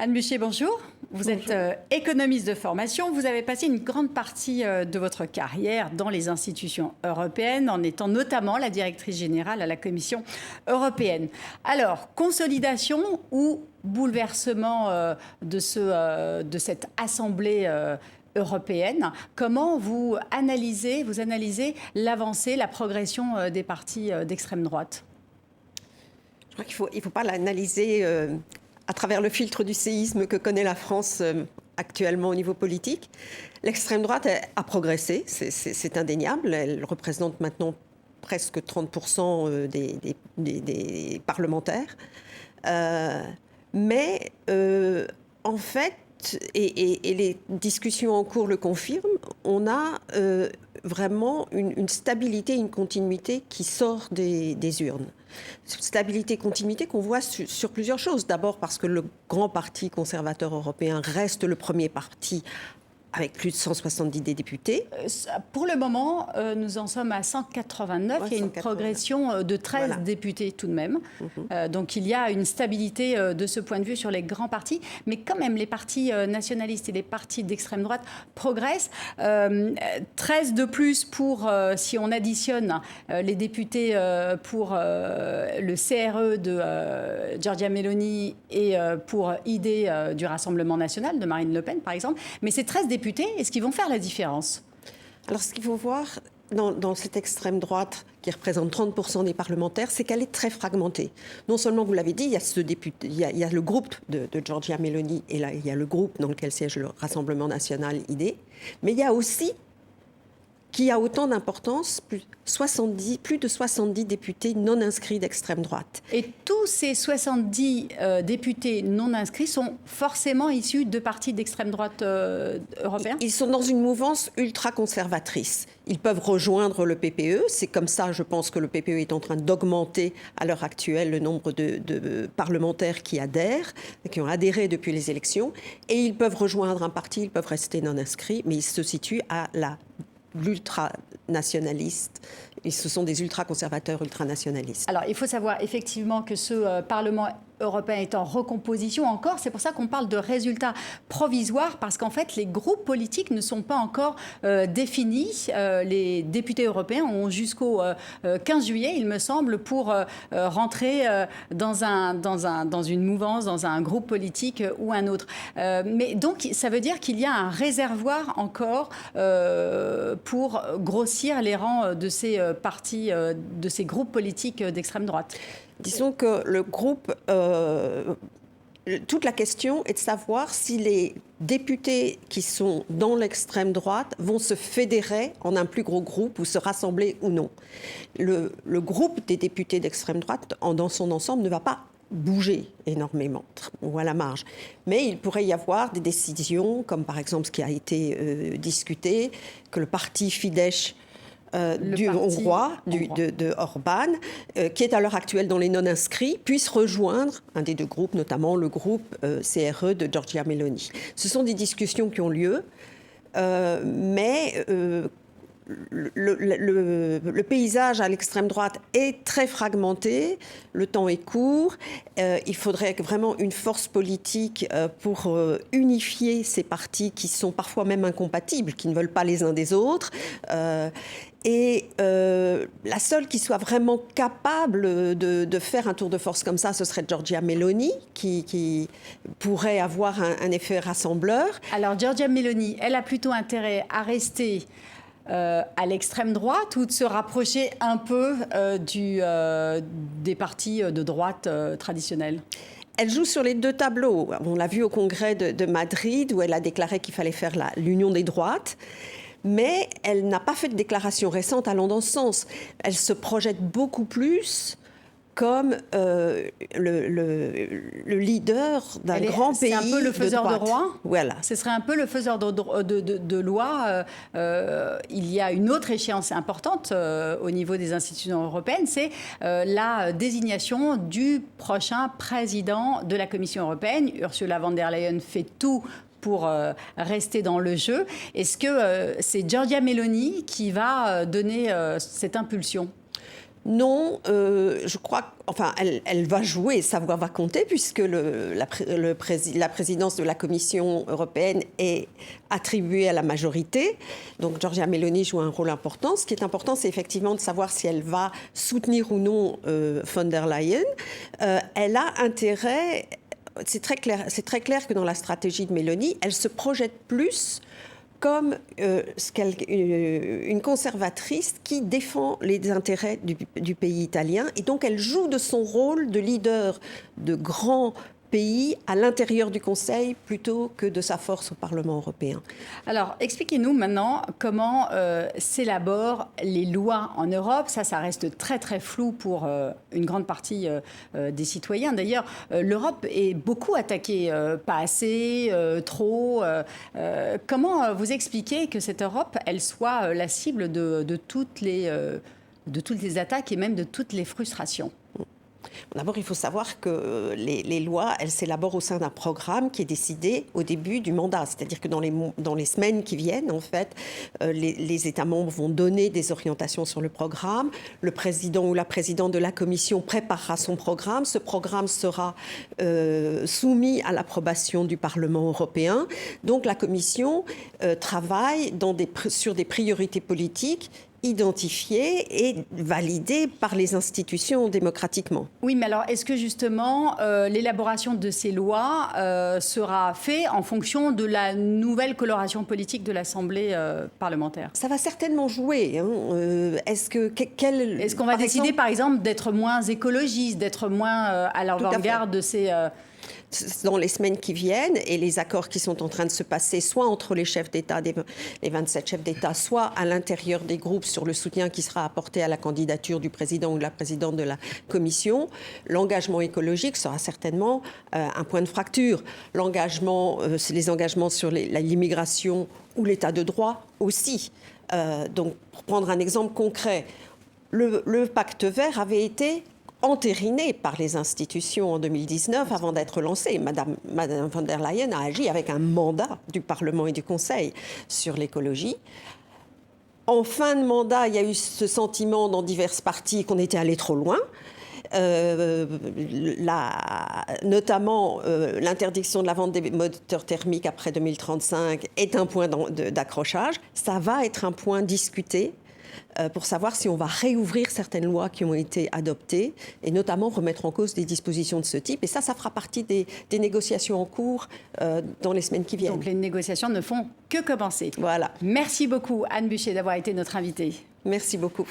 Anne Buchet, bonjour. Vous êtes économiste de formation. Vous avez passé une grande partie de votre carrière dans les institutions européennes, en étant notamment la directrice générale à la Commission européenne. Alors, consolidation ou bouleversement de cette assemblée européenne, comment vous analysez l'avancée, la progression des partis d'extrême droite? Je crois qu'il ne faut pas l'analyser à travers le filtre du séisme que connaît la France actuellement au niveau politique. L'extrême droite a progressé, c'est indéniable. Elle représente maintenant presque 30% des parlementaires. Mais en fait, et les discussions en cours le confirment, on a vraiment une stabilité, une continuité qui sort des urnes. Stabilité, continuité qu'on voit sur plusieurs choses. D'abord parce que le grand parti conservateur européen reste le premier parti avec plus de 170 députés. Pour le moment, nous en sommes à 189. Il y a une progression de 13 députés tout de même. Donc il y a une stabilité de ce point de vue sur les grands partis. Mais quand même, les partis nationalistes et les partis d'extrême droite progressent. 13 de plus pour, si on additionne les députés pour le CRE de Giorgia Meloni et pour ID du Rassemblement national de Marine Le Pen, par exemple. Mais ces 13 députés, est-ce qu'ils vont faire la différence? Alors, ce qu'il faut voir dans cette extrême droite qui représente 30% des parlementaires, c'est qu'elle est très fragmentée. Non seulement, vous l'avez dit, il y a ce député, il y a le groupe de Giorgia Meloni et là, il y a le groupe dans lequel siège le Rassemblement national ID, mais il y a aussi qui a autant d'importance, plus de 70 députés non inscrits d'extrême droite. Et tous ces 70 députés non inscrits sont forcément issus de partis d'extrême droite européens? Ils sont dans une mouvance ultra-conservatrice. Ils peuvent rejoindre le PPE. C'est comme ça, je pense, que le PPE est en train d'augmenter à l'heure actuelle le nombre de parlementaires qui adhèrent, qui ont adhéré depuis les élections. Et ils peuvent rejoindre un parti, ils peuvent rester non inscrits, mais ils se situent à l'ultra-nationaliste. Et ce sont des ultra-conservateurs, ultra-nationalistes. Alors, il faut savoir effectivement que ce Parlement européen est en recomposition encore. C'est pour ça qu'on parle de résultats provisoires, parce qu'en fait, les groupes politiques ne sont pas encore définis. Les députés européens ont jusqu'au 15 juillet, il me semble, pour rentrer dans une mouvance, dans un groupe politique ou un autre. Mais donc, ça veut dire qu'il y a un réservoir encore pour grossir les rangs de ces partis, de ces groupes politiques d'extrême droite. Disons que le groupe, toute la question est de savoir si les députés qui sont dans l'extrême droite vont se fédérer en un plus gros groupe ou se rassembler ou non. Le groupe des députés d'extrême droite, dans son ensemble, ne va pas bouger énormément ou à la marge. Mais il pourrait y avoir des décisions, comme par exemple ce qui a été discuté, que le parti Fidesz hongrois, de Orban, qui est à l'heure actuelle dans les non-inscrits, puisse rejoindre un des deux groupes, notamment le groupe CRE de Giorgia Meloni. Ce sont des discussions qui ont lieu, mais le paysage à l'extrême droite est très fragmenté, le temps est court, il faudrait vraiment une force politique pour unifier ces partis qui sont parfois même incompatibles, qui ne veulent pas les uns des autres. Et la seule qui soit vraiment capable de faire un tour de force comme ça, ce serait Giorgia Meloni, qui pourrait avoir un effet rassembleur. Alors Giorgia Meloni, elle a plutôt intérêt à rester à l'extrême droite ou de se rapprocher un peu des partis de droite traditionnels? Elle joue sur les deux tableaux. On l'a vu au congrès de Madrid, où elle a déclaré qu'il fallait faire l'union des droites. Mais elle n'a pas fait de déclaration récente allant dans ce sens. Elle se projette beaucoup plus comme le leader d'un grand pays. C'est un peu le faiseur de roi. Voilà. Ce serait un peu le faiseur de loi. Il y a une autre échéance importante au niveau des institutions européennes, c'est la désignation du prochain président de la Commission européenne. Ursula von der Leyen fait tout pour rester dans le jeu. Est-ce que c'est Giorgia Meloni qui va donner cette impulsion ? Non, je crois, enfin, elle va jouer, sa voix va compter, puisque la présidence de la Commission européenne est attribuée à la majorité. Donc, Giorgia Meloni joue un rôle important. Ce qui est important, c'est effectivement de savoir si elle va soutenir ou non von der Leyen. Elle a intérêt, c'est très clair que dans la stratégie de Meloni, elle se projette plus comme une conservatrice qui défend les intérêts du pays italien. Et donc, elle joue de son rôle de leader de grands pays à l'intérieur du Conseil plutôt que de sa force au Parlement européen. Alors, expliquez-nous maintenant comment s'élaborent les lois en Europe. Ça reste très, très flou pour une grande partie des citoyens. D'ailleurs, l'Europe est beaucoup attaquée, pas assez, trop. Comment vous expliquez que cette Europe, elle soit la cible de toutes les attaques et même de toutes les frustrations ? D'abord, il faut savoir que les lois, elles s'élaborent au sein d'un programme qui est décidé au début du mandat. C'est-à-dire que dans les semaines qui viennent, en fait, les États membres vont donner des orientations sur le programme. Le président ou la présidente de la Commission préparera son programme. Ce programme sera soumis à l'approbation du Parlement européen. Donc, la Commission travaille sur des priorités politiques identifiées et validées par les institutions démocratiquement. Oui, mais alors est-ce que justement l'élaboration de ces lois sera faite en fonction de la nouvelle coloration politique de l'Assemblée parlementaire ? Ça va certainement jouer. Est-ce qu'on va décider, par exemple, d'être moins écologiste, d'être moins à l'avant-garde de ces... Dans les semaines qui viennent, et les accords qui sont en train de se passer, soit entre les chefs d'État, les 27 chefs d'État, soit à l'intérieur des groupes sur le soutien qui sera apporté à la candidature du président ou de la présidente de la Commission, l'engagement écologique sera certainement un point de fracture. C'est les engagements sur l'immigration ou l'état de droit aussi. Donc, pour prendre un exemple concret, le pacte vert avait été entériné par les institutions en 2019 avant d'être lancé. Madame von der Leyen a agi avec un mandat du Parlement et du Conseil sur l'écologie. En fin de mandat, il y a eu ce sentiment dans diverses parties qu'on était allé trop loin. Notamment l'interdiction de la vente des moteurs thermiques après 2035 est un point d'accrochage. Ça va être un point discuté pour savoir si on va réouvrir certaines lois qui ont été adoptées et notamment remettre en cause des dispositions de ce type. Et ça fera partie des négociations en cours dans les semaines qui viennent. Donc les négociations ne font que commencer. Voilà. Merci beaucoup Anne Buchet d'avoir été notre invitée. Merci beaucoup.